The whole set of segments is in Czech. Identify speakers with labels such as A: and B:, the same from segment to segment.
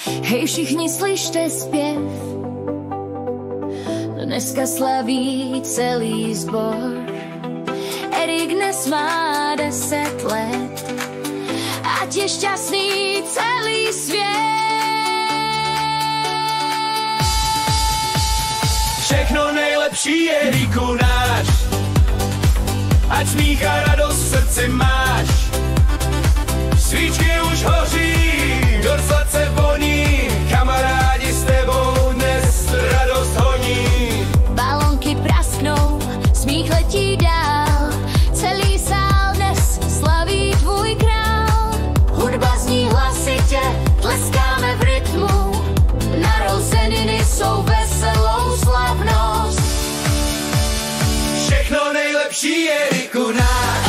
A: Hej, všichni slyšte zpěv, dneska slaví celý sbor. Erik dnes má 10 let, ať je šťastný celý svět.
B: Všechno nejlepší, Eriku náš, ať smích a radost v srdci máš. Svíčky už hoří, do srdce voní, kamarádi s tebou dnes radost honí.
A: Balonky prasknou, smích letí dál, celý sál dnes slaví tvůj král. Hudba zní hlasitě, tleskáme v rytmu, narozeniny jsou veselou slavnost.
B: Všechno nejlepší, Eriku náš,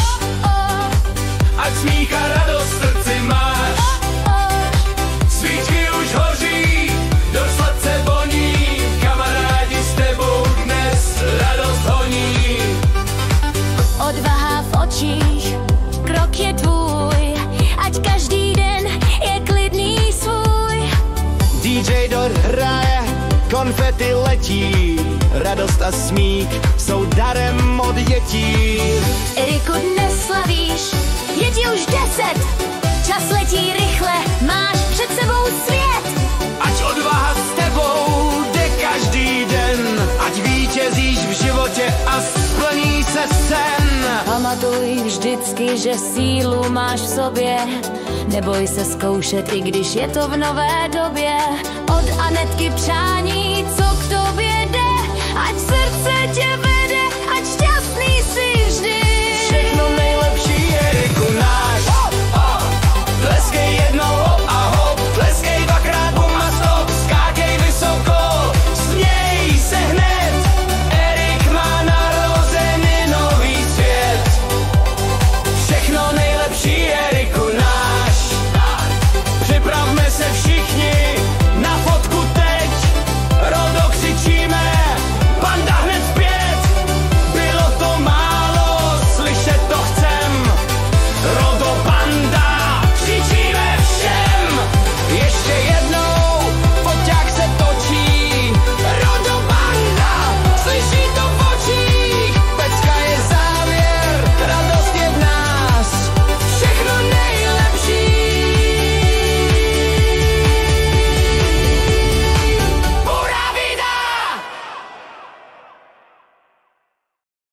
B: ať smích a radost v srdci máš. Svíčky už hoří, do srdce voní, kamarádi s tebou dnes radost honí.
A: Odvaha v očích, krok je tvůj, ať každý den je klidný svůj.
B: DJ Dor hraje, konfety letí, radost a smích jsou darem od dětí.
A: Eriku, dnes slavíš, je ti už 10, čas letí rychle, máš před sebou svět.
B: Ať odvaha s tebou jde každý den, ať vítězíš v životě a splní se sen.
A: Pamatuj vždycky, že sílu máš v sobě, neboj se zkoušet, i když je to v nové době. Od Anetky přání, co k tobě jde, ať srdce tě